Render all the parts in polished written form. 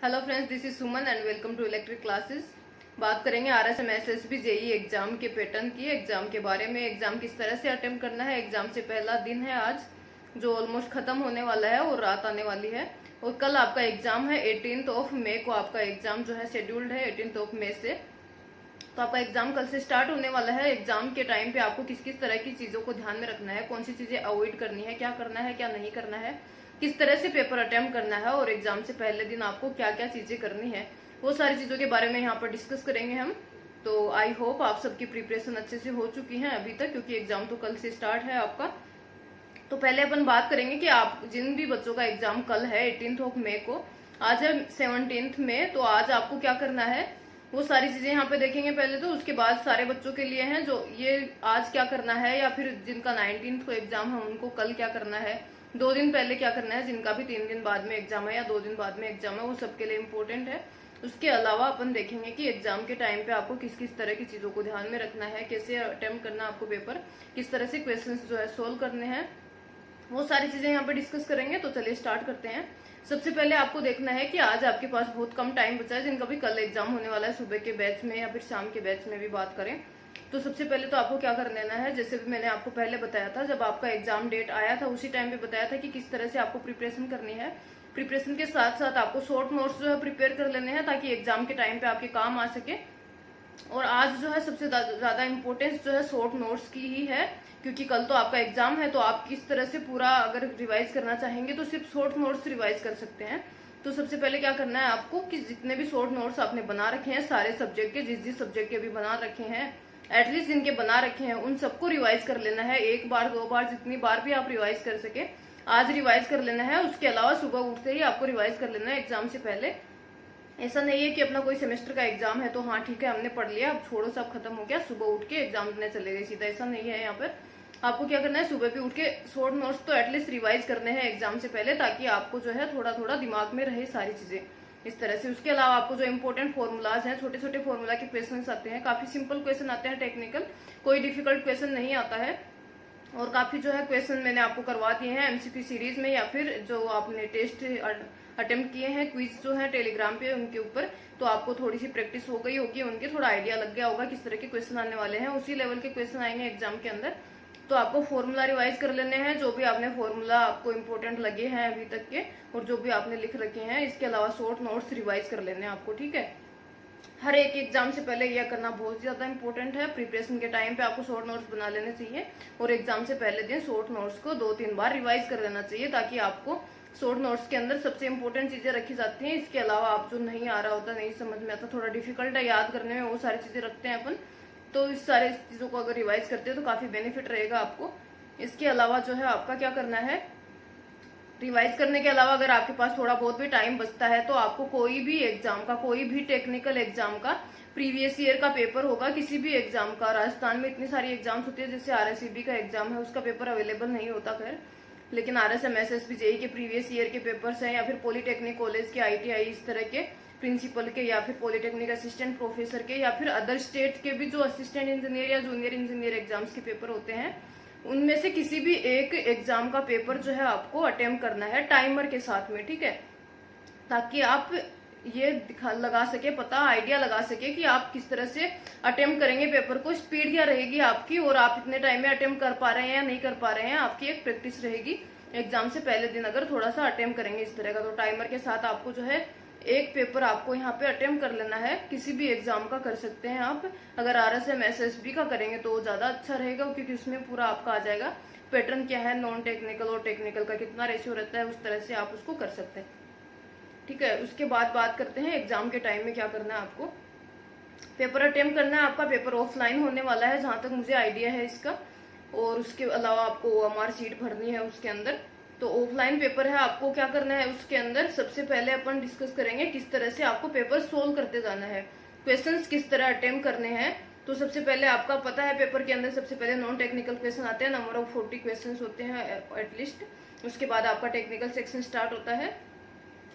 Hello friends, this is Suman and welcome to electric classes. बात करेंगे RSM SSB JE exam के pattern की, exam के बारे में। एग्जाम किस तरह से अटेम्प्ट करना है। एग्जाम से पहला दिन है आज, जो ऑलमोस्ट खत्म होने वाला है और रात आने वाली है। और कल आपका एग्जाम है 18 ऑफ मई को। आपका एग्जाम जो है शेड्यूल्ड है 18 ऑफ मई से। तो आपका एग्जाम कल से स्टार्ट होने वाला है। एग्जाम के टाइम पे आपको किस किस तरह की चीजों को ध्यान में रखना है, कौन सी चीजें अवॉइड करनी है, क्या करना है क्या नहीं करना है, किस तरह से पेपर अटेम्प्ट करना है, और एग्जाम से पहले दिन आपको क्या क्या चीजें करनी है, वो सारी चीजों के बारे में यहाँ पर डिस्कस करेंगे हम। तो आई होप आप सबकी प्रिपरेशन अच्छे से हो चुकी है अभी तक, क्योंकि एग्जाम तो कल से स्टार्ट है आपका। तो पहले अपन बात करेंगे कि आप जिन भी बच्चों का एग्जाम कल है 18 ऑफ मई को, आज है 17 मई, तो आज आपको क्या करना है वो सारी चीजें यहाँ पे देखेंगे पहले। तो उसके बाद सारे बच्चों के लिए हैं जो ये आज क्या करना है, या फिर जिनका 19 को एग्जाम है उनको कल क्या करना है, 2 दिन पहले क्या करना है, जिनका भी 3 दिन बाद में एग्जाम है या 2 दिन बाद में एग्जाम है, वो सबके लिए इम्पोर्टेंट है। उसके अलावा अपन देखेंगे कि एग्जाम के टाइम पे आपको किस किस तरह की चीजों को ध्यान में रखना है, कैसे अटेम्प्ट करना है आपको पेपर, किस तरह से क्वेश्चन जो है सोल्व करने हैं, वो सारी चीजें यहाँ पे डिस्कस करेंगे। तो चलिए स्टार्ट करते हैं। सबसे पहले आपको देखना है कि आज आपके पास बहुत कम टाइम बचा है, जिनका भी कल एग्जाम होने वाला है, सुबह के बैच में या फिर शाम के बैच में भी बात करें तो सबसे पहले तो आपको क्या कर लेना है, जैसे भी मैंने आपको पहले बताया था, जब आपका एग्जाम डेट आया था उसी टाइम पे बताया था कि किस तरह से आपको प्रिपरेशन करनी है। प्रिपरेशन के साथ साथ आपको शॉर्ट नोट्स जो है प्रिपेयर कर लेने हैं, ताकि एग्जाम के टाइम पे आपके काम आ सके। और आज जो है सबसे ज्यादा इम्पोर्टेंस जो है शॉर्ट नोट्स की ही है, क्योंकि कल तो आपका एग्जाम है। तो आप किस तरह से पूरा अगर रिवाइज करना चाहेंगे तो सिर्फ शॉर्ट नोट्स रिवाइज कर सकते हैं। तो सबसे पहले क्या करना है आपको कि जितने भी शॉर्ट नोट्स आपने बना रखे हैं सारे सब्जेक्ट के, जिस जिस सब्जेक्ट के भी बना रखे हैं, एटलीस्ट जिनके बना रखे हैं उन सबको रिवाइज कर लेना है। 1 बार 2 बार जितनी बार भी आप रिवाइज कर सके आज रिवाइज कर लेना है। उसके अलावा सुबह उठते ही आपको रिवाइज कर लेना है एग्जाम से पहले। ऐसा नहीं है कि अपना कोई सेमेस्टर का एग्जाम है तो हाँ ठीक है हमने पढ़ लिया, अब छोड़ो सब खत्म हो गया, सुबह उठ के एग्जाम देने चले गए सीधा, ऐसा नहीं है। यहाँ पर आपको क्या करना है, सुबह भी उठ के शॉर्ट नोट्स तो एटलीस्ट रिवाइज करने हैं एग्जाम से पहले, ताकि आपको जो है थोड़ा थोड़ा दिमाग में रहे सारी चीजें इस तरह से। उसके अलावा आपको जो इंपॉर्टेंट फॉर्मूलाज हैं, छोटे छोटे फॉर्मूला के क्वेश्चन आते हैं, काफी सिंपल क्वेश्चन आते हैं, टेक्निकल, कोई डिफिकल्ट क्वेश्चन नहीं आता है। और काफी जो है क्वेश्चन मैंने आपको करवा दिए हैं एमसीक्यू सीरीज में, या फिर जो आपने टेस्ट अटेम्प्ट किए हैं क्विज जो है टेलीग्राम पे उनके ऊपर, तो आपको थोड़ी सी प्रैक्टिस हो गई होगी उनके, थोड़ा आइडिया लग गया होगा किस तरह के क्वेश्चन आने वाले हैं, उसी लेवल के क्वेश्चन आएंगे एग्जाम के अंदर। तो आपको फॉर्मूला रिवाइज कर लेने हैं, जो भी आपने फॉर्मूला आपको इम्पोर्टेंट लगे हैं अभी तक के, और जो भी आपने लिख रखे हैं। इसके अलावा शॉर्ट नोट्स रिवाइज कर लेने हैं आपको, ठीक है। हर एक एग्जाम से पहले यह करना बहुत ज्यादा इंपॉर्टेंट है। प्रिपरेशन के टाइम पे आपको शॉर्ट नोट्स बना लेने चाहिए, और एग्जाम से पहले दिन शॉर्ट नोट्स को 2-3 बार रिवाइज कर लेना चाहिए, ताकि आपको शॉर्ट नोट्स के अंदर सबसे इंपॉर्टेंट चीजें रखी जाती हैं। इसके अलावा आप जो नहीं आ रहा होता, नहीं समझ में आता, थोड़ा डिफिकल्ट है याद करने में, वो सारी चीजें रखते हैं अपन। तो इस सारे चीजों को अगर रिवाइज करते हैं तो काफी बेनिफिट रहेगा आपको। इसके अलावा जो है आपका क्या करना है, रिवाइज करने के अलावा अगर आपके पास थोड़ा बहुत भी टाइम बचता है तो आपको कोई भी एग्जाम का, कोई भी टेक्निकल एग्जाम का प्रीवियस ईयर का पेपर होगा, किसी भी एग्जाम का। राजस्थान में इतनी सारी एग्जाम्स होती है, जैसे आरएसईबी का एग्जाम है उसका पेपर अवेलेबल नहीं होता खैर, लेकिन आरएसएम एसएसबी जेई के प्रीवियस ईयर के पेपर्स हैं, या फिर पॉलिटेक्निक कॉलेज के, आईटीआई, इस तरह के प्रिंसिपल के, या फिर पॉलिटेक्निक असिस्टेंट प्रोफेसर के, या फिर अदर स्टेट के भी जो असिस्टेंट इंजीनियर या जूनियर इंजीनियर एग्जाम्स के पेपर होते हैं, उनमें से किसी भी एक एग्जाम का पेपर जो है आपको अटेम्प्ट करना है टाइमर के साथ में, ठीक है। ताकि आप ये लगा सके, पता आइडिया लगा सके कि आप किस तरह से अटेम्प्ट करेंगे पेपर को, स्पीड क्या रहेगी आपकी, और आप इतने टाइम में अटेम्प्ट कर पा रहे हैं या नहीं कर पा रहे हैं, आपकी एक प्रैक्टिस रहेगी एग्जाम से पहले दिन अगर थोड़ा सा अटेम्प्ट करेंगे इस तरह का। तो टाइमर के साथ आपको जो है एक पेपर आपको यहाँ पे अटेम्प्ट कर लेना है, किसी भी एग्जाम का कर सकते हैं आप। अगर आरएसएम एसएसबी का करेंगे तो ज्यादा अच्छा रहेगा, क्योंकि उसमें पूरा आपका आ जाएगा पैटर्न क्या है, नॉन टेक्निकल और टेक्निकल का कितना रेशियो रहता है, उस तरह से आप उसको कर सकते हैं, ठीक है। उसके बाद बात करते हैं एग्जाम के टाइम में क्या करना है आपको। पेपर अटेम्प्ट करना है, आपका पेपर ऑफलाइन होने वाला है जहां तक मुझे आइडिया है इसका, और उसके अलावा आपको ओएमआर शीट भरनी है उसके अंदर। तो ऑफलाइन पेपर है, आपको क्या करना है उसके अंदर, सबसे पहले अपन डिस्कस करेंगे किस तरह से आपको पेपर सोल्व करते जाना है, क्वेश्चंस किस तरह अटेम्प्ट करने हैं। तो सबसे पहले आपका पता है पेपर के अंदर सबसे पहले नॉन टेक्निकल क्वेश्चन आते हैं, नंबर ऑफ 40 क्वेश्चन होते हैं एटलीस्ट। उसके बाद आपका टेक्निकल सेक्शन स्टार्ट होता है।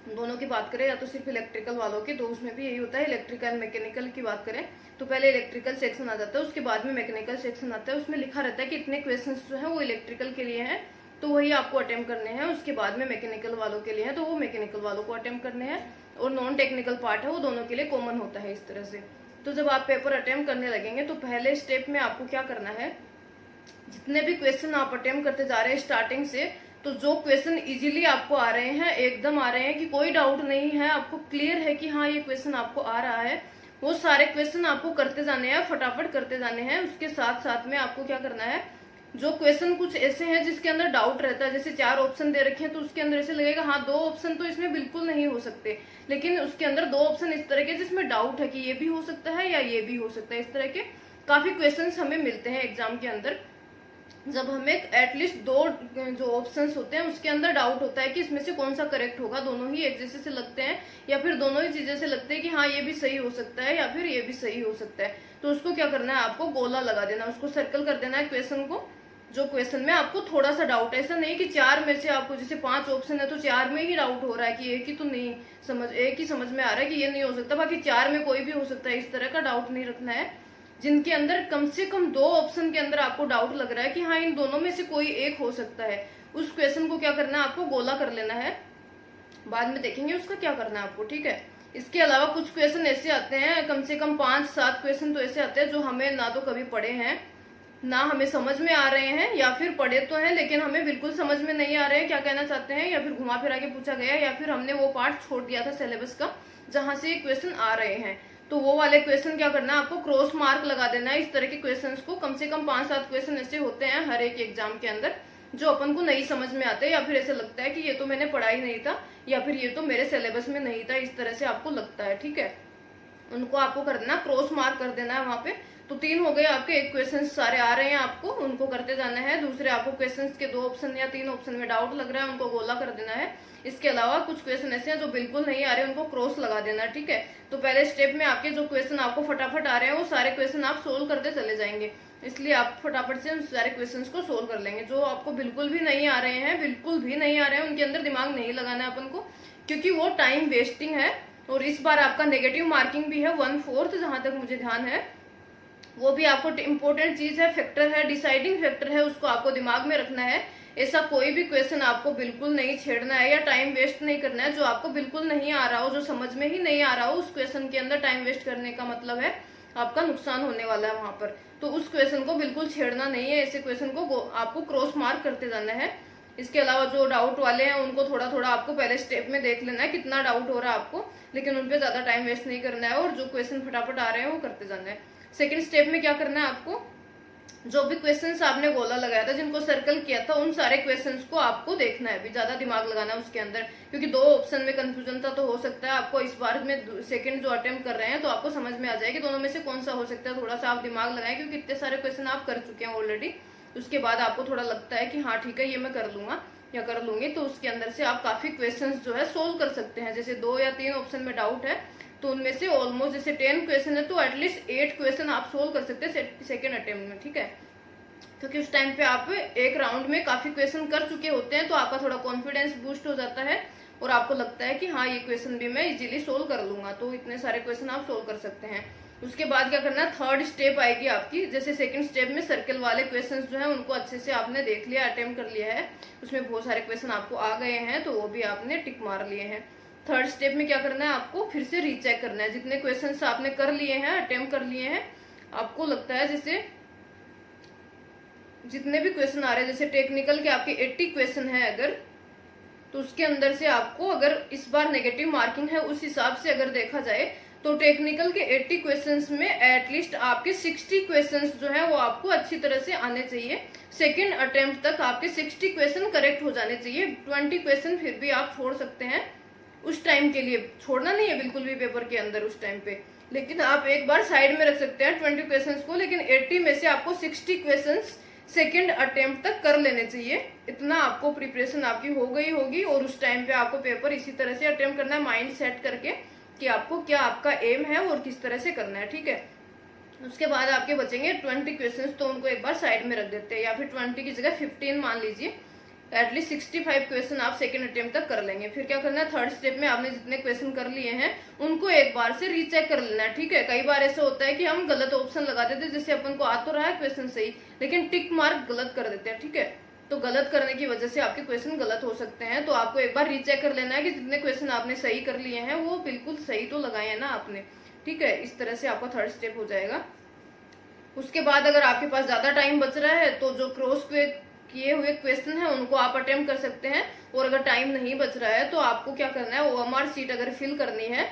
दोनों की बात करें या तो सिर्फ इलेक्ट्रिकल वालों की, तो उसमें भी यही होता है। इलेक्ट्रिकल एंड मैकेनिकल की बात करें तो पहले इलेक्ट्रिकल सेक्शन आ जाता है, उसके बाद में मैकेनिकल सेक्शन आता है। उसमें लिखा रहता है कि इतने क्वेश्चंस जो है वो इलेक्ट्रिकल के लिए हैं तो वही आपको अटेम्प्ट करने हैं। उसके बाद में मैकेनिकल वालों के लिए है तो वो मैकेनिकल वालों को अटेम्प्ट करने हैं, और नॉन टेक्निकल पार्ट है वो दोनों के लिए कॉमन होता है इस तरह से। तो जब आप पेपर अटेम्प्ट करने लगेंगे तो पहले स्टेप में आपको क्या करना है, जितने भी क्वेश्चन आप अटेम्प्ट करते जा रहे हैं स्टार्टिंग से, तो जो क्वेश्चन इजीली आपको आ रहे हैं, एकदम आ रहे हैं कि कोई डाउट नहीं है, आपको क्लियर है कि हाँ ये क्वेश्चन आपको आ रहा है, वो सारे क्वेश्चन आपको करते जाने हैं, फटाफट करते जाने हैं। उसके साथ साथ में आपको क्या करना है, जो क्वेश्चन कुछ ऐसे हैं जिसके अंदर डाउट रहता है, जैसे 4 ऑप्शन दे रखे हैं तो उसके अंदर ऐसे लगेगा हाँ 2 ऑप्शन तो इसमें बिल्कुल नहीं हो सकते, लेकिन उसके अंदर 2 ऑप्शन इस तरह के जिसमें डाउट है कि ये भी हो सकता है या ये भी हो सकता है। इस तरह के काफी क्वेश्चंस हमें मिलते हैं एग्जाम के अंदर, जब हमें एटलीस्ट 2 जो ऑप्शंस होते हैं उसके अंदर डाउट होता है कि इसमें से कौन सा करेक्ट होगा, दोनों ही एक जैसे से लगते हैं या फिर दोनों ही चीजें से लगते हैं कि हाँ ये भी सही हो सकता है या फिर ये भी सही हो सकता है। तो उसको क्या करना है, आपको गोला लगा देना, उसको सर्कल कर देना है क्वेश्चन को, जो क्वेश्चन में आपको थोड़ा सा डाउट है। ऐसा नहीं कि 4 में से आपको, जैसे 5 ऑप्शन है तो 4 में ही डाउट हो रहा है कि एक ही तो नहीं समझ, एक ही समझ में आ रहा है कि ये नहीं हो सकता, बाकी 4 में कोई भी हो सकता है, इस तरह का डाउट नहीं रखना है। जिनके अंदर कम से कम 2 ऑप्शन के अंदर आपको डाउट लग रहा है कि हाँ इन दोनों में से कोई एक हो सकता है, उस क्वेश्चन को क्या करना है, आपको गोला कर लेना है। बाद में देखेंगे उसका क्या करना है आपको, ठीक है। इसके अलावा कुछ क्वेश्चन ऐसे आते हैं, कम से कम 5-7 क्वेश्चन तो ऐसे आते हैं जो हमें ना तो कभी पढ़े हैं, ना हमें समझ में आ रहे हैं, या फिर पढ़े तो हैं लेकिन हमें बिल्कुल समझ में नहीं आ रहे हैं क्या कहना चाहते हैं, या फिर घुमा फिरा के पूछा गया, या फिर हमने वो पार्ट छोड़ दिया था सिलेबस का जहां से क्वेश्चन आ रहे हैं। तो वो वाले क्वेश्चन क्या करना है, आपको क्रॉस मार्क लगा देना है। इस तरह के क्वेश्चंस को कम से कम 5-7 क्वेश्चन ऐसे होते हैं हर एक एग्जाम के अंदर जो अपन को नहीं समझ में आते, या फिर ऐसे लगता है कि ये तो मैंने पढ़ा ही नहीं था, या फिर ये तो मेरे सिलेबस में नहीं था, इस तरह से आपको लगता है, ठीक है। उनको आपको कर देना, क्रॉस मार्क कर देना है वहां पे। तो 3 हो गए आपके, एक क्वेश्चन सारे आ रहे हैं आपको, उनको करते जाना है। दूसरे आपको क्वेश्चन के 2 ऑप्शन या 3 ऑप्शन में डाउट लग रहा है, उनको गोला कर देना है। इसके अलावा कुछ क्वेश्चन ऐसे हैं जो बिल्कुल नहीं आ रहे, उनको क्रॉस लगा देना, ठीक है। तो पहले स्टेप में आपके जो क्वेश्चन आपको फटाफट आ रहे हैं वो सारे क्वेश्चन आप सोल्व करते चले जाएंगे, इसलिए आप फटाफट से उन सारे क्वेश्चन को सोल्व कर लेंगे। जो आपको बिल्कुल भी नहीं आ रहे हैं, बिल्कुल भी नहीं आ रहे हैं, उनके अंदर दिमाग नहीं लगाना है अपन को, क्योंकि वो टाइम वेस्टिंग है। और इस बार आपका नेगेटिव मार्किंग भी है 1/4, जहां तक मुझे ध्यान है। वो भी आपको इम्पोर्टेंट चीज है, फैक्टर है, डिसाइडिंग फैक्टर है, उसको आपको दिमाग में रखना है। ऐसा कोई भी क्वेश्चन आपको बिल्कुल नहीं छेड़ना है या टाइम वेस्ट नहीं करना है जो आपको बिल्कुल नहीं आ रहा हो, जो समझ में ही नहीं आ रहा हो। उस क्वेश्चन के अंदर टाइम वेस्ट करने का मतलब है आपका नुकसान होने वाला है वहां पर, तो उस क्वेश्चन को बिल्कुल छेड़ना नहीं है। ऐसे क्वेश्चन को आपको क्रॉस मार्क करते जाना है। इसके अलावा जो डाउट वाले हैं उनको थोड़ा थोड़ा आपको पहले स्टेप में देख लेना है कितना डाउट हो रहा है आपको, लेकिन उनपे ज्यादा टाइम वेस्ट नहीं करना है, और जो क्वेश्चन फटाफट आ रहे हैं वो करते जाना है। सेकंड स्टेप में क्या करना है आपको, जो भी क्वेश्चंस आपने गोला लगाया था, जिनको सर्कल किया था, उन सारे क्वेश्चंस को आपको देखना है, भी ज्यादा दिमाग लगाना है उसके अंदर, क्योंकि 2 ऑप्शन में कंफ्यूजन था तो हो सकता है आपको इस बार में सेकंड जो अटेम्प्ट कर रहे हैं तो आपको समझ में आ जाए कि दोनों में से कौन सा हो सकता है। थोड़ा सा आप दिमाग लगाएं, क्योंकि इतने सारे क्वेश्चन आप कर चुके हैं ऑलरेडी। उसके बाद आपको थोड़ा लगता है कि हाँ ठीक है ये मैं कर लूंगा या कर लूंगी, तो उसके अंदर से आप काफी क्वेश्चंस जो है सोल्व कर सकते हैं। जैसे 2 या 3 ऑप्शन में डाउट है तो उनमें से ऑलमोस्ट जैसे 10 क्वेश्चन है तो एटलीस्ट 8 क्वेश्चन आप सोल्व कर सकते हैं सेकेंड अटेम्प्ट में, ठीक है। क्योंकि उस टाइम पे आप एक राउंड में काफी क्वेश्चन कर चुके होते हैं, तो आपका थोड़ा कॉन्फिडेंस बूस्ट हो जाता है और आपको लगता है कि हाँ ये क्वेश्चन भी मैं इजीली सोल्व कर लूंगा, तो इतने सारे क्वेश्चन आप सोल्व कर सकते हैं। उसके बाद क्या करना है, थर्ड स्टेप आएगी आपकी। जैसे सेकंड स्टेप में सर्कल वाले क्वेश्चंस जो है उनको अच्छे से आपने देख लिया, अटेम्प्ट कर लिया है, उसमें बहुत सारे क्वेश्चन आपको आ गए हैं तो वो भी आपने टिक मार लिए हैं। थर्ड स्टेप में क्या करना है, आपको फिर से रीचेक करना है जितने क्वेश्चंस आपने कर लिए हैं, अटेम्प्ट कर लिए हैं। आपको लगता है जैसे जितने भी क्वेश्चन आ रहे हैं, जैसे टेक्निकल के आपके 80 क्वेश्चन है अगर, तो उसके अंदर से आपको अगर इस बार नेगेटिव मार्किंग है उस हिसाब से अगर देखा जाए तो टेक्निकल के 80 क्वेश्चंस में एटलीस्ट आपके 60 क्वेश्चंस जो है वो आपको अच्छी तरह से आने चाहिए। सेकंड अटेम्प्ट तक आपके 60 क्वेश्चन करेक्ट हो जाने चाहिए। 20 क्वेश्चन फिर भी आप छोड़ सकते हैं, उस टाइम के लिए छोड़ना नहीं है बिल्कुल भी पेपर के अंदर उस टाइम पे, लेकिन आप एक बार साइड में रख सकते हैं 20 क्वेश्चन को, लेकिन 80 में से आपको 60 क्वेश्चन सेकेंड अटेम्प्ट तक कर लेने चाहिए। इतना आपको प्रिपरेशन आपकी हो गई होगी और उस टाइम पे आपको पेपर इसी तरह से अटेम्प्ट करना है, माइंड सेट करके कि आपको क्या आपका एम है और किस तरह से करना है, ठीक है। उसके बाद आपके बचेंगे 20 क्वेश्चंस, तो उनको एक बार साइड में रख देते हैं, या फिर 20 की जगह 15 मान लीजिए। एटलीस्ट 65 क्वेश्चन आप सेकंड अटेम्प्ट तक कर लेंगे। फिर क्या करना है, थर्ड स्टेप में आपने जितने क्वेश्चन कर लिए हैं उनको एक बार से रीचेक कर लेना है, ठीक है। कई बार ऐसा होता है कि हम गलत ऑप्शन लगा देते हैं, जैसे अपन को आ तो रहा है क्वेश्चन सही, लेकिन टिक मार्क गलत कर देते हैं, ठीक है। तो गलत करने की वजह से आपके क्वेश्चन गलत हो सकते हैं। तो आपको एक बार रीचेक कर लेना है कि जितने क्वेश्चन आपने सही कर लिए हैं वो बिल्कुल सही तो लगाए हैं ना आपने, ठीक है। इस तरह से आपका थर्ड स्टेप हो जाएगा। उसके बाद अगर आपके पास ज्यादा टाइम बच रहा है तो जो क्रॉस किए हुए क्वेश्चन है उनको आप अटेम्प्ट कर सकते हैं। और अगर टाइम नहीं बच रहा है तो आपको क्या करना है, ओएमआर शीट अगर फिल करनी है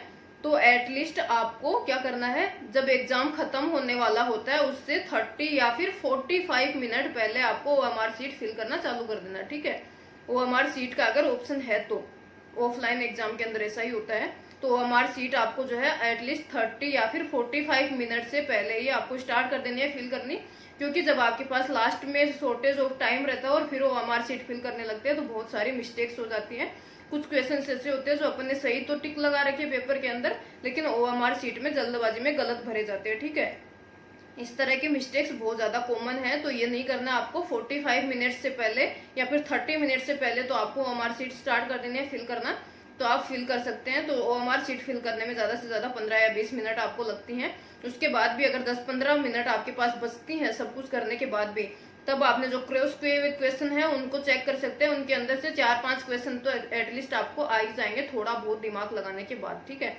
तो एटलीस्ट आपको क्या करना है, जब एग्जाम खत्म होने वाला होता है उससे 30 या फिर 45 मिनट पहले आपको ओएमआर शीट फिल करना चालू कर देना, ठीक है। ओएमआर शीट का अगर ऑप्शन है तो ऑफलाइन एग्जाम के अंदर ऐसा ही होता है। तो ओएमआर शीट आपको जो है एटलीस्ट 30 या फिर 45 मिनट से पहले ही आपको स्टार्ट कर देनी है फिल करनी, क्योंकि जब आपके पास लास्ट में शॉर्टेज ऑफ टाइम रहता है और फिर ओएमआर शीट फिल करने लगते हैं तो बहुत सारी मिस्टेक्स हो जाती हैं। कुछ क्वेश्चन ऐसे होते हैं जो अपन ने सही तो टिक लगा रखे पेपर के अंदर, लेकिन ओएमआर शीट में जल्दबाजी में गलत भरे जाते हैं, ठीक है। इस तरह के मिस्टेक्स बहुत ज्यादा कॉमन है, तो ये नहीं करना आपको। 45 मिनट से पहले या फिर 30 मिनट से पहले तो आपको ओएमआर शीट स्टार्ट कर देनी है फिल करना, तो आप फिल कर सकते हैं। तो ओएमआर शीट फिल करने में ज्यादा से ज्यादा 15 या 20 मिनट आपको लगती हैं। उसके बाद भी अगर 10-15 मिनट आपके पास बचती हैं सब कुछ करने के बाद भी, तब आपने जो क्रॉस किए हुए क्वेश्चन है उनको चेक कर सकते हैं। उनके अंदर से 4-5 क्वेश्चन तो एटलीस्ट आपको आ ही जाएंगे थोड़ा बहुत दिमाग लगाने के बाद, ठीक है।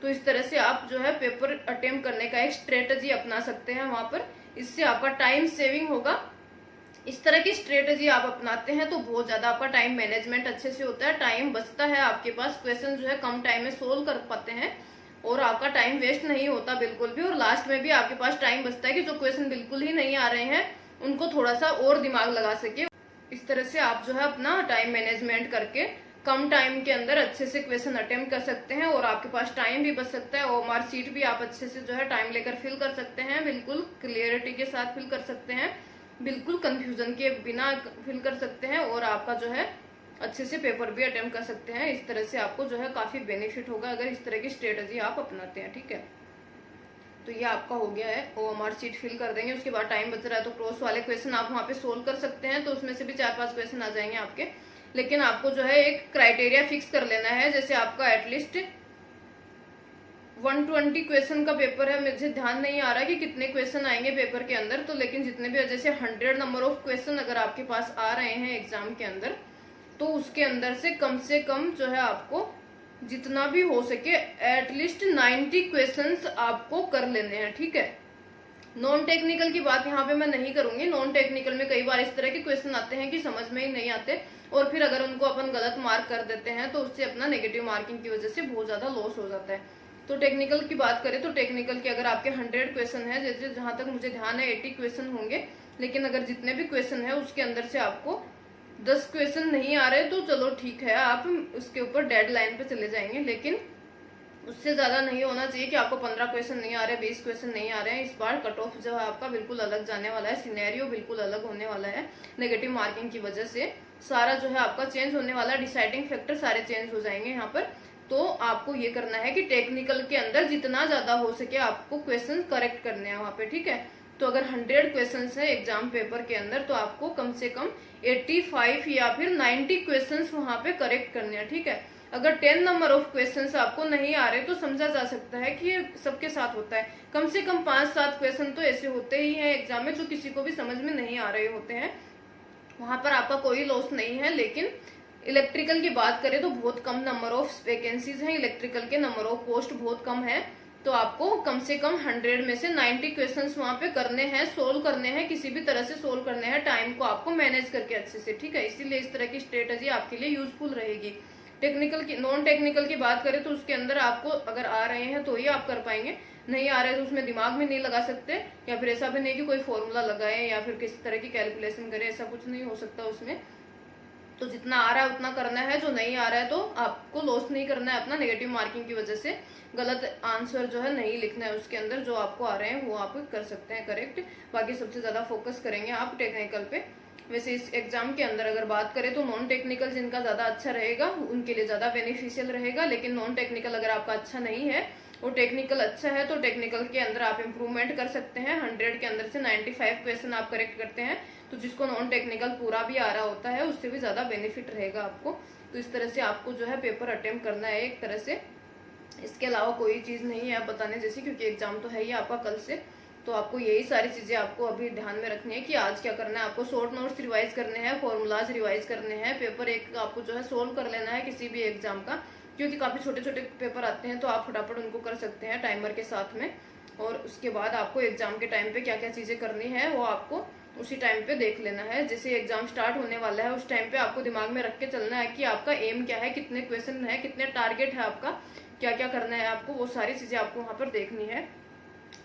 तो इस तरह से आप जो है पेपर अटेम्प्ट करने का एक स्ट्रेटजी अपना सकते हैं वहां पर। इससे आपका टाइम सेविंग होगा। इस तरह की स्ट्रेटजी आप अपनाते हैं तो बहुत ज्यादा आपका टाइम मैनेजमेंट अच्छे से होता है, टाइम बचता है आपके पास, क्वेश्चन जो है कम टाइम में सोल्व कर पाते हैं और आपका टाइम वेस्ट नहीं होता बिल्कुल भी। और लास्ट में भी आपके पास टाइम बचता है कि जो क्वेश्चन बिल्कुल ही नहीं आ रहे हैं उनको थोड़ा सा और दिमाग लगा सके। इस तरह से आप जो है अपना टाइम मैनेजमेंट करके कम टाइम के अंदर अच्छे से क्वेश्चन अटेम्प्ट कर सकते हैं और आपके पास टाइम भी बच सकता है। ओएमआर शीट भी आप अच्छे से जो है टाइम लेकर फिल कर सकते हैं, बिल्कुल क्लियरिटी के साथ फिल कर सकते हैं, बिल्कुल कंफ्यूजन के बिना फिल कर सकते हैं और आपका जो है अच्छे से पेपर भी अटेम्प्ट कर सकते हैं। इस तरह से आपको जो है काफी बेनिफिट होगा अगर इस तरह की स्ट्रेटजी आप अपनाते हैं, ठीक है। तो ये आपका हो गया है, ओएमआर शीट फिल कर देंगे। उसके बाद टाइम बच रहा है तो क्रॉस वाले क्वेश्चन आप वहां पे सोल्व कर सकते हैं, तो उसमें से भी 4-5 क्वेश्चन आ जाएंगे आपके। लेकिन आपको जो है एक क्राइटेरिया फिक्स कर लेना है, जैसे आपका एटलीस्ट 120 क्वेश्चन का पेपर है, मुझे ध्यान नहीं आ रहा कि कितने क्वेश्चन आएंगे पेपर के अंदर, तो लेकिन जितने भी जैसे 100 नंबर ऑफ क्वेश्चन अगर आपके पास आ रहे हैं एग्जाम के अंदर, तो उसके अंदर से कम जो है आपको जितना भी हो सके एटलीस्ट 90 क्वेश्चंस आपको कर लेने हैं, ठीक है। नॉन टेक्निकल की बात यहाँ पे मैं नहीं करूंगी। नॉन टेक्निकल में कई बार इस तरह के क्वेश्चन आते हैं कि समझ में ही नहीं आते और फिर अगर उनको अपन गलत मार्क कर देते हैं तो उससे अपना नेगेटिव मार्किंग की वजह से बहुत ज्यादा लॉस हो जाता है। तो टेक्निकल की बात करें तो टेक्निकल के अगर आपके 100 क्वेश्चन है, जैसे जहां तक मुझे ध्यान है 80 क्वेश्चन होंगे, लेकिन अगर जितने भी क्वेश्चन है उसके अंदर से आपको 10 क्वेश्चन नहीं आ रहे तो चलो ठीक है, आप उसके ऊपर डेडलाइन पे चले जाएंगे, लेकिन उससे ज्यादा नहीं होना चाहिए कि आपको 15 क्वेश्चन नहीं आ रहे, 20 क्वेश्चन नहीं आ रहे हैं। इस बार कट ऑफ जो है आपका बिल्कुल अलग जाने वाला है, सिनेरियो बिल्कुल अलग होने वाला है। नेगेटिव मार्किंग की वजह से सारा जो है आपका चेंज होने वाला है, डिसाइडिंग फैक्टर सारे चेंज हो जाएंगे यहाँ पर। तो आपको ये करना है कि टेक्निकल के अंदर जितना ज्यादा हो सके आपको क्वेश्चन करेक्ट करने हैं वहां पे, ठीक है। तो अगर 100 क्वेश्चन है एग्जाम पेपर के अंदर तो आपको कम से कम 85 या फिर 90 क्वेश्चन वहां पे करेक्ट करने हैं, ठीक है। अगर 10 नंबर ऑफ क्वेश्चंस आपको नहीं आ रहे तो समझा जा सकता है कि ये सबके साथ होता है। कम से कम 5-7 क्वेश्चन तो ऐसे होते ही हैं एग्जाम में जो किसी को भी समझ में नहीं आ रहे होते हैं, वहां पर आपका कोई लॉस नहीं है। लेकिन इलेक्ट्रिकल की बात करें तो बहुत कम नंबर ऑफ वैकेंसीज हैं, इलेक्ट्रिकल के नंबर ऑफ पोस्ट बहुत कम है, तो आपको कम से कम 100 में से 90 क्वेश्चंस वहां पे करने हैं, सोल्व करने हैं, किसी भी तरह से सोल्व करने हैं, टाइम को आपको मैनेज करके अच्छे से, ठीक है। इसीलिए इस तरह की स्ट्रेटजी आपके लिए यूजफुल रहेगी। टेक्निकल की नॉन टेक्निकल की बात करें तो उसके अंदर आपको अगर आ रहे हैं तो ही आप कर पाएंगे, नहीं आ रहे तो उसमें दिमाग भी नहीं लगा सकते, या फिर ऐसा भी नहीं कि कोई फॉर्मूला लगाए या फिर किसी तरह की कैलकुलेशन करे, ऐसा कुछ नहीं हो सकता उसमें। तो जितना आ रहा है उतना करना है, जो नहीं आ रहा है तो आपको लॉस नहीं करना है अपना नेगेटिव मार्किंग की वजह से। गलत आंसर जो है नहीं लिखना है उसके अंदर, जो आपको आ रहे हैं वो आप कर सकते हैं करेक्ट। बाकी सबसे ज्यादा फोकस करेंगे आप टेक्निकल पे। वैसे इस एग्जाम के अंदर अगर बात करें तो नॉन टेक्निकल जिनका ज्यादा अच्छा रहेगा उनके लिए ज्यादा बेनिफिशियल रहेगा, लेकिन नॉन टेक्निकल अगर आपका अच्छा नहीं है और टेक्निकल अच्छा है तो टेक्निकल के अंदर आप इम्प्रूवमेंट कर सकते हैं। 100 के अंदर से 95 क्वेश्चन आप करेक्ट करते हैं तो जिसको नॉन टेक्निकल पूरा भी आ रहा होता है उससे भी ज्यादा बेनिफिट रहेगा आपको। तो इस तरह से आपको जो है पेपर अटेम्प्ट करना है एक तरह से, इसके अलावा कोई चीज नहीं है आप बताने जैसी, क्योंकि एग्जाम तो है ही आपका कल से। तो आपको यही सारी चीजें आपको अभी ध्यान में रखनी है कि आज क्या करना है। आपको शॉर्ट नोट्स रिवाइज करने हैं, फॉर्मूलाज रिवाइज करने हैं, पेपर एक आपको जो है सोल्व कर लेना है किसी भी एग्जाम का, क्योंकि काफी छोटे छोटे पेपर आते हैं तो आप फटाफट उनको कर सकते हैं टाइमर के साथ में। और उसके बाद आपको एग्जाम के टाइम पे क्या क्या चीजें करनी है वो आपको उसी टाइम पे देख लेना है। जैसे एग्जाम स्टार्ट होने वाला है उस टाइम पे आपको दिमाग में रख के चलना है कि आपका एम क्या है, कितने क्वेश्चन है, कितने टारगेट है आपका, क्या क्या करना है आपको, वो सारी चीजें आपको वहां पर देखनी है।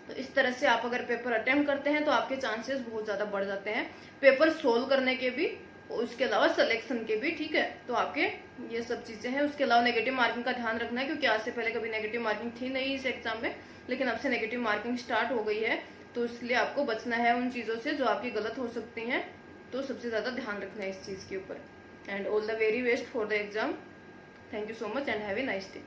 तो इस तरह से आप अगर पेपर अटेम्प्ट करते हैं तो आपके चांसेस बहुत ज्यादा बढ़ जाते हैं पेपर सोल्व करने के भी, उसके अलावा सिलेक्शन के भी। ठीक है, तो आपके ये सब चीजें हैं। उसके अलावा नेगेटिव मार्किंग का ध्यान रखना है, क्योंकि आज से पहले कभी नेगेटिव मार्किंग थी नहीं इस एग्जाम में, लेकिन अब से नेगेटिव मार्किंग स्टार्ट हो गई है, तो इसलिए आपको बचना है उन चीजों से जो आपकी गलत हो सकती हैं। तो सबसे ज्यादा ध्यान रखना है इस चीज के ऊपर। And all the very best for the exam. Thank you so much and have a nice day.